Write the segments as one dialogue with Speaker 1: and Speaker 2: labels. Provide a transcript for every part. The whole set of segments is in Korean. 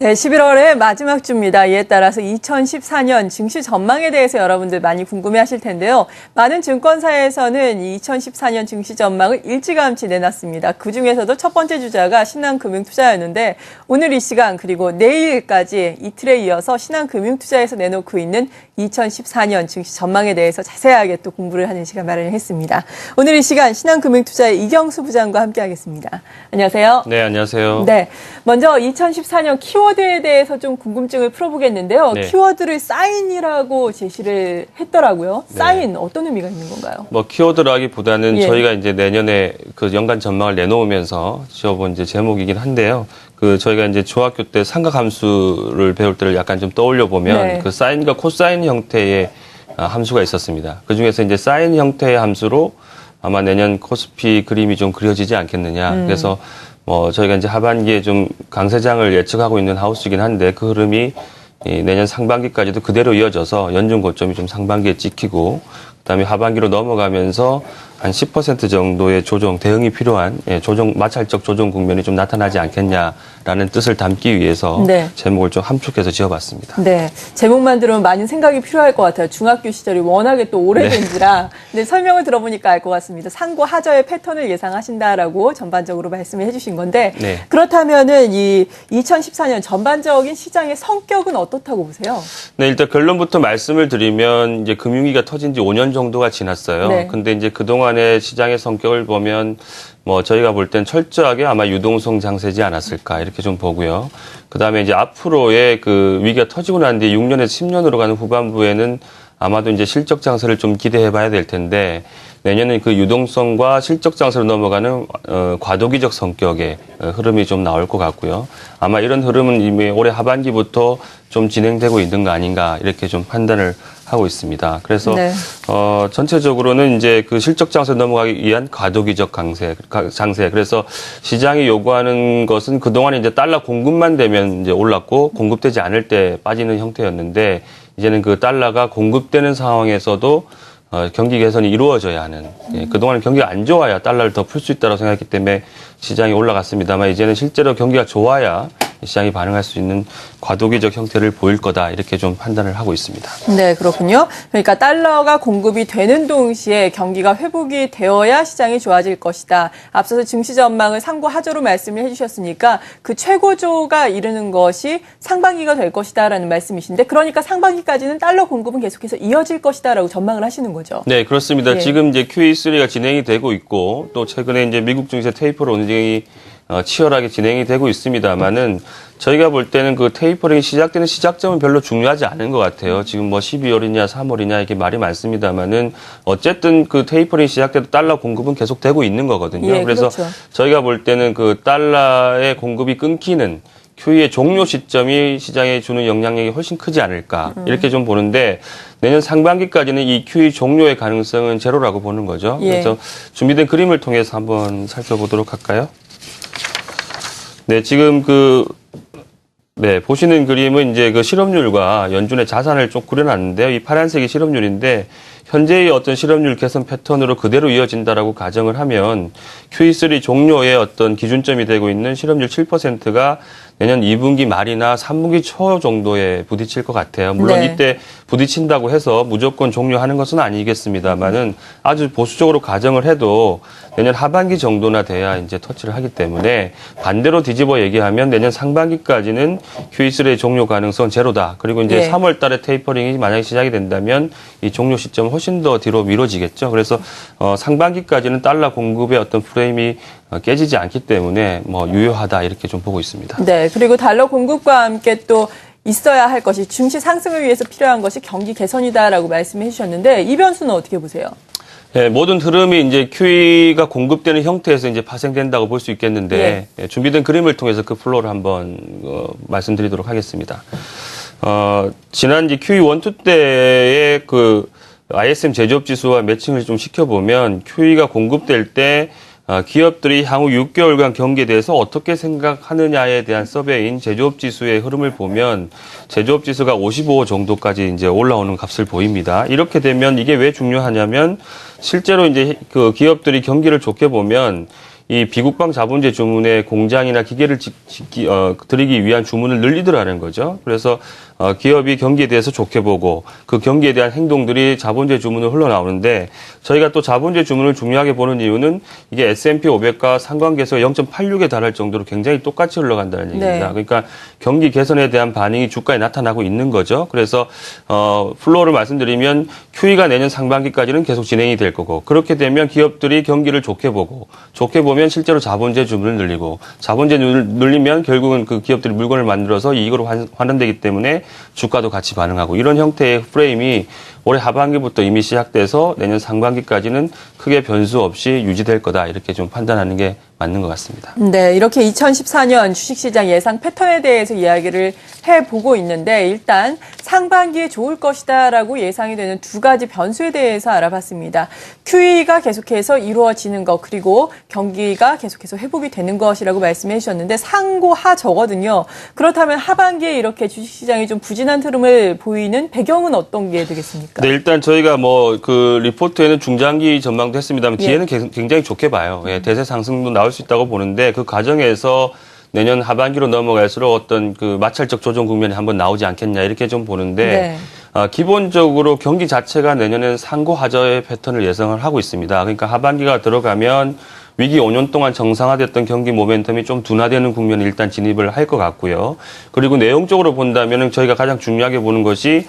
Speaker 1: 네, 11월의 마지막 주입니다. 이에 따라서 2014년 증시 전망에 대해서 여러분들 많이 궁금해하실 텐데요. 많은 증권사에서는 2014년 증시 전망을 일찌감치 내놨습니다. 그중에서도 첫 번째 주자가 신한금융투자였는데 오늘 이 시간 그리고 내일까지 이틀에 이어서 신한금융투자에서 내놓고 있는 2014년 증시 전망에 대해서 자세하게 또 공부를 하는 시간 마련했습니다. 오늘 이 시간 신한금융투자의 이경수 부장과 함께하겠습니다. 안녕하세요.
Speaker 2: 네, 안녕하세요.
Speaker 1: 네, 먼저 2014년 키워드에 대해서 좀 궁금증을 풀어보겠는데요.
Speaker 2: 네.
Speaker 1: 키워드를 사인이라고 제시를 했더라고요. 사인
Speaker 2: 네.
Speaker 1: 어떤 의미가 있는 건가요?
Speaker 2: 뭐 키워드라기보다는
Speaker 1: 예.
Speaker 2: 저희가 이제 내년에 그 연간 전망을 내놓으면서 지어본 이제 제목이긴 한데요. 그 저희가 이제 중학교 때 삼각함수를 배울 때를 약간 좀 떠올려 보면
Speaker 1: 네.
Speaker 2: 그 사인과 코사인 형태의 함수가 있었습니다. 그 중에서 이제 사인 형태의 함수로 아마 내년 코스피 그림이 좀 그려지지 않겠느냐. 그래서 뭐 저희가 이제 하반기에 좀 강세장을 예측하고 있는 하우스이긴 한데 그 흐름이 내년 상반기까지도 그대로 이어져서 연중 고점이 좀 상반기에 찍히고 그다음에 하반기로 넘어가면서 한 10% 정도의 조정, 대응이 필요한 마찰적 조정 국면이 좀 나타나지 않겠냐라는 뜻을 담기 위해서
Speaker 1: 네.
Speaker 2: 제목을 좀 함축해서 지어봤습니다.
Speaker 1: 네, 제목만 들으면 많은 생각이 필요할 것 같아요. 중학교 시절이 워낙에 또 오래된지라. 네, 설명을 들어보니까 알 것 같습니다. 상고 하저의 패턴을 예상하신다라고 전반적으로 말씀을 해주신 건데
Speaker 2: 네.
Speaker 1: 그렇다면은 이 2014년 전반적인 시장의 성격은 어떻다고 보세요?
Speaker 2: 네, 일단 결론부터 말씀을 드리면 이제 금융위기가 터진 지 5년 정도가 지났어요.
Speaker 1: 네.
Speaker 2: 근데 이제 그동안의 시장의 성격을 보면 뭐 저희가 볼 땐 철저하게 아마 유동성 장세지 않았을까 이렇게 좀 보고요. 그다음에 이제 앞으로의 그 위기가 터지고 난 뒤에 6년에서 10년으로 가는 후반부에는 아마도 이제 실적 장세를 좀 기대해 봐야 될 텐데 내년에 그 유동성과 실적 장세로 넘어가는 과도기적 성격의 흐름이 좀 나올 것 같고요. 아마 이런 흐름은 이미 올해 하반기부터 좀 진행되고 있는 거 아닌가 이렇게 좀 판단을 하고 있습니다. 그래서
Speaker 1: 네.
Speaker 2: 전체적으로는 이제 그 실적 장세로 넘어가기 위한 과도기적 장세. 그래서 시장이 요구하는 것은 그동안 이제 달러 공급만 되면 이제 올랐고 공급되지 않을 때 빠지는 형태였는데 이제는 그 달러가 공급되는 상황에서도 경기 개선이 이루어져야 하는 그동안 경기가 안 좋아야 달러를 더 풀 수 있다고 생각했기 때문에 시장이 올라갔습니다만 이제는 실제로 경기가 좋아야 시장이 반응할 수 있는 과도기적 형태를 보일 거다 이렇게 좀 판단을 하고 있습니다.
Speaker 1: 네, 그렇군요. 그러니까 달러가 공급이 되는 동시에 경기가 회복이 되어야 시장이 좋아질 것이다. 앞서서 증시 전망을 상고 하저로 말씀을 해주셨으니까 그 최고조가 이르는 것이 상반기가 될 것이다라는 말씀이신데 그러니까 상반기까지는 달러 공급은 계속해서 이어질 것이다라고 전망을 하시는 거죠.
Speaker 2: 네, 그렇습니다.
Speaker 1: 예.
Speaker 2: 지금 이제 QE3가 진행이 되고 있고 또 최근에 이제 미국 증시 테이퍼로 논쟁이 치열하게 진행이 되고 있습니다만은 저희가 볼 때는 그 테이퍼링이 시작되는 시작점은 별로 중요하지 않은 것 같아요. 지금 뭐 12월이냐 3월이냐 이렇게 말이 많습니다만은 어쨌든 그 테이퍼링이 시작돼도 달러 공급은 계속 되고 있는 거거든요.
Speaker 1: 예,
Speaker 2: 그래서
Speaker 1: 그렇죠.
Speaker 2: 저희가 볼 때는 그 달러의 공급이 끊기는 QE의 종료 시점이 시장에 주는 영향력이 훨씬 크지 않을까 이렇게 좀 보는데 내년 상반기까지는 이 QE 종료의 가능성은 제로라고 보는 거죠.
Speaker 1: 예.
Speaker 2: 그래서 준비된 그림을 통해서 한번 살펴보도록 할까요? 네, 지금 보시는 그림은 이제 그 실업률과 연준의 자산을 좀 그려놨는데요. 이 파란색이 실업률인데, 현재의 어떤 실업률 개선 패턴으로 그대로 이어진다라고 가정을 하면, QE3 종료의 어떤 기준점이 되고 있는 실업률 7%가 내년 2분기 말이나 3분기 초 정도에 부딪힐 것 같아요. 물론
Speaker 1: 네.
Speaker 2: 이때 부딪힌다고 해서 무조건 종료하는 것은 아니겠습니다만은 아주 보수적으로 가정을 해도 내년 하반기 정도나 돼야 이제 터치를 하기 때문에 반대로 뒤집어 얘기하면 내년 상반기까지는 QE3의 종료 가능성 제로다. 그리고 이제
Speaker 1: 예.
Speaker 2: 3월 달에 테이퍼링이 만약에 시작이 된다면 이 종료 시점은 훨씬 더 뒤로 미뤄지겠죠. 그래서 상반기까지는 달러 공급의 어떤 프레임이 깨지지 않기 때문에 뭐 유효하다 이렇게 좀 보고 있습니다.
Speaker 1: 네, 그리고 달러 공급과 함께 또 있어야 할 것이 증시 상승을 위해서 필요한 것이 경기 개선이다라고 말씀해 주셨는데 이 변수는 어떻게 보세요?
Speaker 2: 네, 모든 흐름이 이제 QE가 공급되는 형태에서 이제 파생된다고 볼 수 있겠는데 준비된 그림을 통해서 그 플로우를 한번 말씀드리도록 하겠습니다. 지난 이제 QE1, 2 때의 그 ISM 제조업 지수와 매칭을 좀 시켜보면 QE가 공급될 때 기업들이 향후 6개월간 경기에 대해서 어떻게 생각하느냐에 대한 서베이인 제조업 지수의 흐름을 보면 제조업 지수가 55 정도까지 이제 올라오는 값을 보입니다. 이렇게 되면 이게 왜 중요하냐면 실제로 이제 그 기업들이 경기를 좋게 보면 이 비국방 자본주의 주문에 공장이나 기계를 들이기 위한 주문을 늘리더라는 거죠. 그래서 기업이 경기에 대해서 좋게 보고 그 경기에 대한 행동들이 자본주의 주문으로 흘러나오는데 저희가 또 자본주의 주문을 중요하게 보는 이유는 이게 S&P 500과 상관계수가 0.86에 달할 정도로 굉장히 똑같이 흘러간다는 얘기입니다.
Speaker 1: 네.
Speaker 2: 그러니까 경기 개선에 대한 반응이 주가에 나타나고 있는 거죠. 그래서 플로어를 말씀드리면 QE가 내년 상반기까지는 계속 진행이 될 거고 그렇게 되면 기업들이 경기를 좋게 보면 실제로 자본주의 주문을 늘리고 자본주의 늘리면 결국은 그 기업들이 물건을 만들어서 이익으로 환원되기 때문에 주가도 같이 반응하고 이런 형태의 프레임이 올해 하반기부터 이미 시작돼서 내년 상반기까지는 크게 변수 없이 유지될 거다 이렇게 좀 판단하는 게 맞는 것 같습니다.
Speaker 1: 네, 이렇게 2014년 주식시장 예상 패턴에 대해서 이야기를 해보고 있는데 일단 상반기에 좋을 것이다라고 예상이 되는 두 가지 변수에 대해서 알아봤습니다. QE가 계속해서 이루어지는 것 그리고 경기가 계속해서 회복이 되는 것이라고 말씀해 주셨는데 상고하저거든요. 그렇다면 하반기에 이렇게 주식시장이 좀 부진한 흐름을 보이는 배경은 어떤 게 되겠습니까?
Speaker 2: 네, 일단 저희가 그 리포트에는 중장기 전망도 했습니다만 뒤에는 굉장히 좋게 봐요. 예, 대세 상승도 나올 수 있다고 보는데 그 과정에서 내년 하반기로 넘어갈수록 어떤 그 마찰적 조정 국면이 한번 나오지 않겠냐 이렇게 좀 보는데 기본적으로 경기 자체가 내년에는 상고하저의 패턴을 예상을 하고 있습니다. 그러니까 하반기가 들어가면 위기 5년 동안 정상화됐던 경기 모멘텀이 좀 둔화되는 국면에 일단 진입을 할 것 같고요. 그리고 내용적으로 본다면은 저희가 가장 중요하게 보는 것이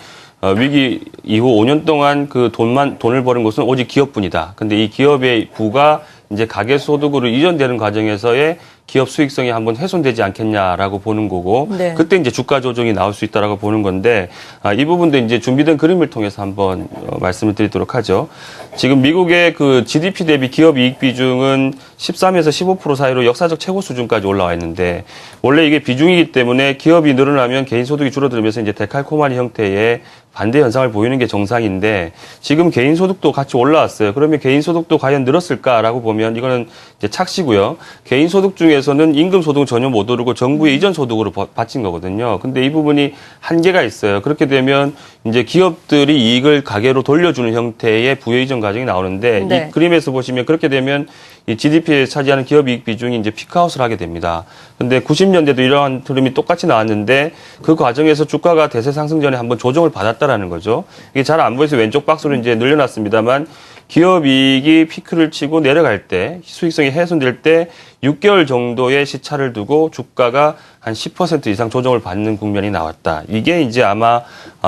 Speaker 2: 위기 이후 5년 동안 그 돈을 버는 것은 오직 기업뿐이다. 근데 이 기업의 부가 이제 가계소득으로 이전되는 과정에서의 기업 수익성이 한번 훼손되지 않겠냐라고 보는 거고, 그때 이제 주가 조정이 나올 수 있다라고 보는 건데, 이 부분도 이제 준비된 그림을 통해서 한번 말씀을 드리도록 하죠. 지금 미국의 그 GDP 대비 기업 이익 비중은 13에서 15% 사이로 역사적 최고 수준까지 올라와 있는데, 원래 이게 비중이기 때문에 기업이 늘어나면 개인 소득이 줄어들면서 이제 데칼코마니 형태의 반대 현상을 보이는 게 정상인데, 지금 개인 소득도 같이 올라왔어요. 그러면 개인 소득도 과연 늘었을까라고 보면 이거는 이제 착시고요. 개인 소득 중에서는 임금 소득은 전혀 못 오르고 정부의 이전 소득으로 바친 거거든요. 근데 이 부분이 한계가 있어요. 그렇게 되면 이제 기업들이 이익을 가계로 돌려주는 형태의 부의 이전 과정이 나오는데 이 그림에서 보시면 그렇게 되면 이 GDP에 차지하는 기업 이익 비중이 이제 피크아웃을 하게 됩니다. 근데 90년대도 이러한 흐름이 똑같이 나왔는데 그 과정에서 주가가 대세 상승 전에 한번 조정을 받았다라는 거죠. 이게 잘 안 보여서 왼쪽 박스로 이제 늘려놨습니다만 기업 이익이 피크를 치고 내려갈 때 수익성이 훼손될 때 6개월 정도의 시차를 두고 주가가 한 10% 이상 조정을 받는 국면이 나왔다. 이게 이제 아마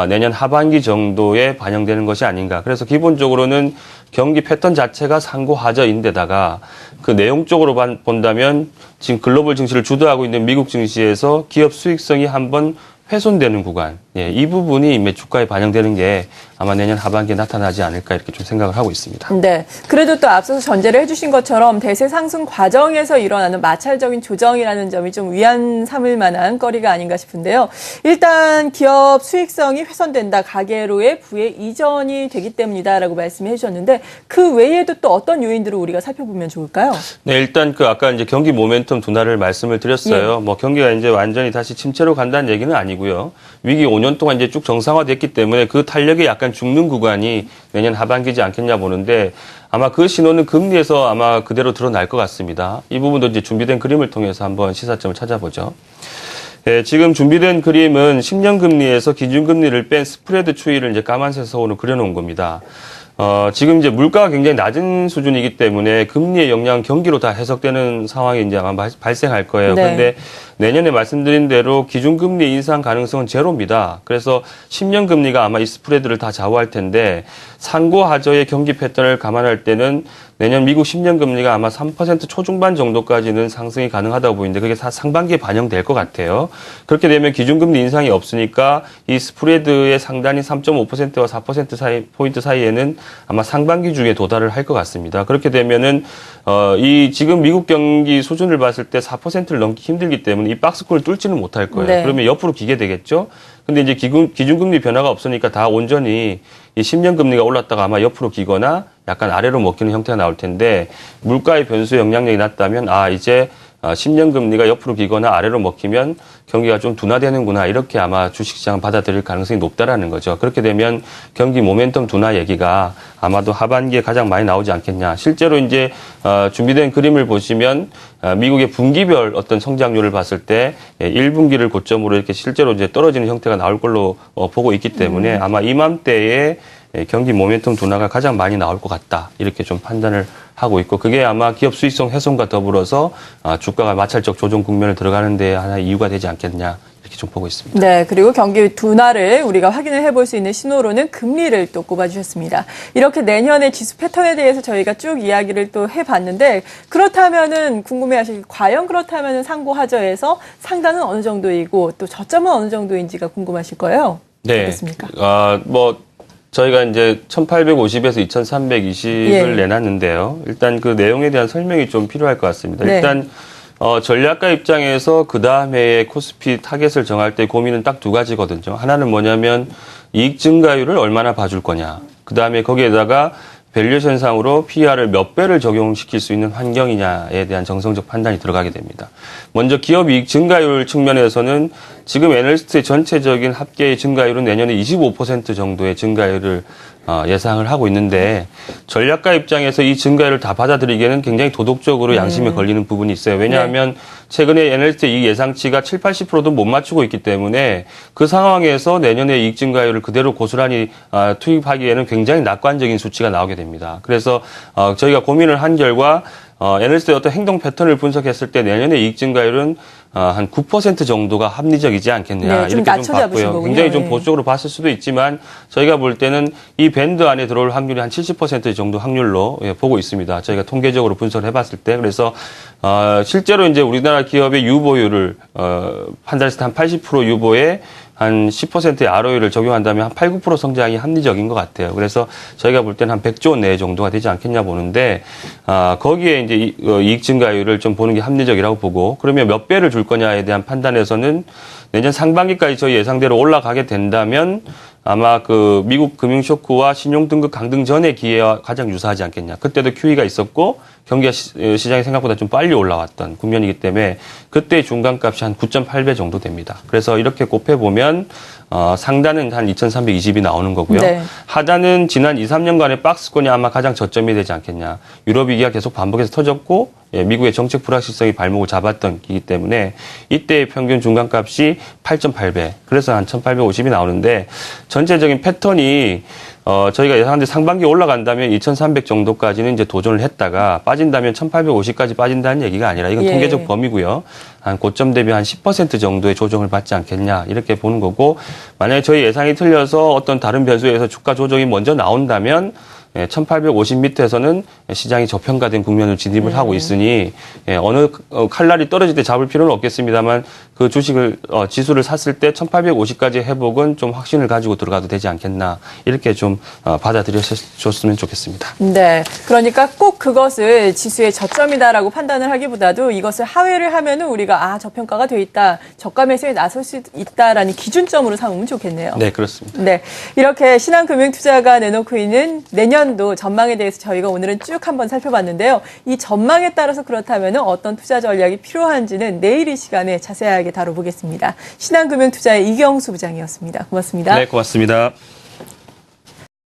Speaker 2: 내년 하반기 정도에 반영되는 것이 아닌가. 그래서 기본적으로는 경기 패턴 자체가 상고하저인데다가 그 내용적으로 본다면 지금 글로벌 증시를 주도하고 있는 미국 증시에서 기업 수익성이 한번 훼손되는 구간, 이 부분이 주가에 반영되는 게 아마 내년 하반기에 나타나지 않을까 이렇게 좀 생각을 하고 있습니다.
Speaker 1: 네. 그래도 또 앞서서 전제를 해주신 것처럼 대세 상승 과정에서 일어나는 마찰적인 조정이라는 점이 좀 위안 삼을 만한 거리가 아닌가 싶은데요. 일단 기업 수익성이 훼손된다. 가계로의 부의 이전이 되기 때문이다라고 말씀해 주셨는데 그 외에도 또 어떤 요인들을 우리가 살펴보면 좋을까요?
Speaker 2: 네, 일단 아까 이제 경기 모멘텀 둔화를 말씀을 드렸어요. 뭐 경기가 이제 완전히 다시 침체로 간다는 얘기는 아니고요. 위기 5년 동안 이제 쭉 정상화됐기 때문에 그 탄력이 약간 죽는 구간이 내년 하반기지 않겠냐 보는데 아마 그 신호는 금리에서 아마 그대로 드러날 것 같습니다. 이 부분도 이제 준비된 그림을 통해서 한번 시사점을 찾아보죠. 지금 준비된 그림은 10년 금리에서 기준금리를 뺀 스프레드 추이를 이제 까만색 선으로 그려놓은 겁니다. 지금 이제 물가가 굉장히 낮은 수준이기 때문에 금리의 영향 경기로 다 해석되는 상황이 이제 아마 발생할 거예요. 그런데 내년에 말씀드린 대로 기준금리 인상 가능성은 제로입니다. 그래서 10년 금리가 아마 이 스프레드를 다 좌우할 텐데 상고하저의 경기 패턴을 감안할 때는 내년 미국 10년 금리가 아마 3% 초중반 정도까지는 상승이 가능하다고 보이는데 그게 상반기에 반영될 것 같아요. 그렇게 되면 기준금리 인상이 없으니까 이 스프레드의 상단이 3.5%와 4% 포인트 사이에는 아마 상반기 중에 도달을 할 것 같습니다. 그렇게 되면은 이 지금 미국 경기 수준을 봤을 때 4%를 넘기 힘들기 때문에 이 박스권을 뚫지는 못할 거예요. 그러면 옆으로 기게 되겠죠. 근데 이제 기준금리 변화가 없으니까 다 온전히 이 10년 금리가 올랐다가 아마 옆으로 기거나 약간 아래로 먹히는 형태가 나올 텐데 물가의 변수 영향력이 낮다면 이제 10년 금리가 옆으로 기거나 아래로 먹히면 경기가 좀 둔화되는구나 이렇게 아마 주식시장을 받아들일 가능성이 높다라는 거죠. 그렇게 되면 경기 모멘텀 둔화 얘기가 아마도 하반기에 가장 많이 나오지 않겠냐. 실제로 이제 준비된 그림을 보시면 미국의 분기별 어떤 성장률을 봤을 때 1분기를 고점으로 이렇게 실제로 이제 떨어지는 형태가 나올 걸로 보고 있기 때문에 아마 이맘때에 경기 모멘텀 둔화가 가장 많이 나올 것 같다. 이렇게 좀 판단을 하고 있고 그게 아마 기업 수익성 훼손과 더불어서 주가가 마찰적 조정 국면을 들어가는 데 하나의 이유가 되지 않겠냐. 이렇게 좀 보고 있습니다.
Speaker 1: 네, 그리고 경기 둔화를 우리가 확인을 해볼 수 있는 신호로는 금리를 또 꼽아주셨습니다. 이렇게 내년의 지수 패턴에 대해서 저희가 쭉 이야기를 또 해봤는데 그렇다면은 궁금해하실 과연 그렇다면은 상고하저에서 상단은 어느 정도이고 또 저점은 어느 정도인지가 궁금하실 거예요.
Speaker 2: 네,
Speaker 1: 어떻습니까?
Speaker 2: 저희가 이제 1850에서 2320을
Speaker 1: 예.
Speaker 2: 내놨는데요. 일단 그 내용에 대한 설명이 좀 필요할 것 같습니다.
Speaker 1: 네.
Speaker 2: 일단 전략가 입장에서 그 다음 해에 코스피 타겟을 정할 때 고민은 딱 두 가지거든요. 하나는 뭐냐면 이익 증가율을 얼마나 봐줄 거냐. 그 다음에 거기에다가 밸류에이션상으로 PER을 몇 배를 적용시킬 수 있는 환경이냐에 대한 정성적 판단이 들어가게 됩니다. 먼저 기업 이익 증가율 측면에서는 지금 애널리스트의 전체적인 합계의 증가율은 내년에 25% 정도의 증가율을 예상을 하고 있는데 전략가 입장에서 이 증가율을 다 받아들이기에는 굉장히 도덕적으로 양심에 걸리는 부분이 있어요. 왜냐하면 최근에 애널리스트의 이익 예상치가 7, 80%도 못 맞추고 있기 때문에 그 상황에서 내년에 이익 증가율을 그대로 고스란히 투입하기에는 굉장히 낙관적인 수치가 나오게 됩니다. 그래서 저희가 고민을 한 결과 애널리스트의 어떤 행동 패턴을 분석했을 때 내년의 이익 증가율은 한 9% 정도가 합리적이지 않겠느냐.
Speaker 1: 네, 좀
Speaker 2: 이렇게
Speaker 1: 낮춰
Speaker 2: 좀
Speaker 1: 잡으신
Speaker 2: 봤고요.
Speaker 1: 거군요.
Speaker 2: 굉장히 좀
Speaker 1: 네.
Speaker 2: 보수적으로 봤을 수도 있지만 저희가 볼 때는 이 밴드 안에 들어올 확률이 한 70% 정도 확률로 보고 있습니다. 저희가 통계적으로 분석을 해봤을 때. 그래서 실제로 이제 우리나라 기업의 유보율을 판단했을 때 한 80% 유보에 한 10%의 ROE를 적용한다면 한 8, 9% 성장이 합리적인 것 같아요. 그래서 저희가 볼 때는 한 100조 원 내 정도가 되지 않겠냐 보는데, 거기에 이제 이익 증가율을 좀 보는 게 합리적이라고 보고, 그러면 몇 배를 줄 거냐에 대한 판단에서는 내년 상반기까지 저희 예상대로 올라가게 된다면 아마 그 미국 금융 쇼크와 신용 등급 강등 전의 기회와 가장 유사하지 않겠냐. 그때도 QE가 있었고 경기가 시장이 생각보다 좀 빨리 올라왔던 국면이기 때문에 그때 중간값이 한 9.8배 정도 됩니다. 그래서 이렇게 곱해보면 상단은 한 2,320이 나오는 거고요.
Speaker 1: 네.
Speaker 2: 하단은 지난 2, 3년간의 박스권이 아마 가장 저점이 되지 않겠냐. 유럽 위기가 계속 반복해서 터졌고 미국의 정책 불확실성이 발목을 잡았던 기기 때문에 이때의 평균 중간값이 8.8배. 그래서 한 1,850이 나오는데 전체적인 패턴이 저희가 예상하는데 상반기에 올라간다면 2,300 정도까지는 이제 도전을 했다가 빠진다면 1,850까지 빠진다는 얘기가 아니라 이건
Speaker 1: 예.
Speaker 2: 통계적 범위고요. 한 고점 대비 한 10% 정도의 조정을 받지 않겠냐 이렇게 보는 거고 만약에 저희 예상이 틀려서 어떤 다른 변수에 의해서 주가 조정이 먼저 나온다면 1,850 밑에서는 시장이 저평가된 국면을 진입을 하고 있으니 어느 칼날이 떨어질 때 잡을 필요는 없겠습니다만 그 주식을 지수를 샀을 때 1,850까지 회복은 좀 확신을 가지고 들어가도 되지 않겠나 이렇게 좀 받아들여줬으면 좋겠습니다.
Speaker 1: 네, 그러니까 꼭 그것을 지수의 저점이다라고 판단을 하기보다도 이것을 하회를 하면은 우리가 저평가가 돼 있다, 저가 매수에 나설 수 있다라는 기준점으로 삼으면 좋겠네요.
Speaker 2: 네, 그렇습니다.
Speaker 1: 네, 이렇게 신한금융투자가 내놓고 있는 내년도 전망에 대해서 저희가 오늘은 쭉 한번 살펴봤는데요. 이 전망에 따라서 그렇다면 어떤 투자 전략이 필요한지는 내일 이 시간에 자세하게 다뤄보겠습니다. 신한금융투자의 이경수 부장이었습니다. 고맙습니다.
Speaker 2: 네, 고맙습니다.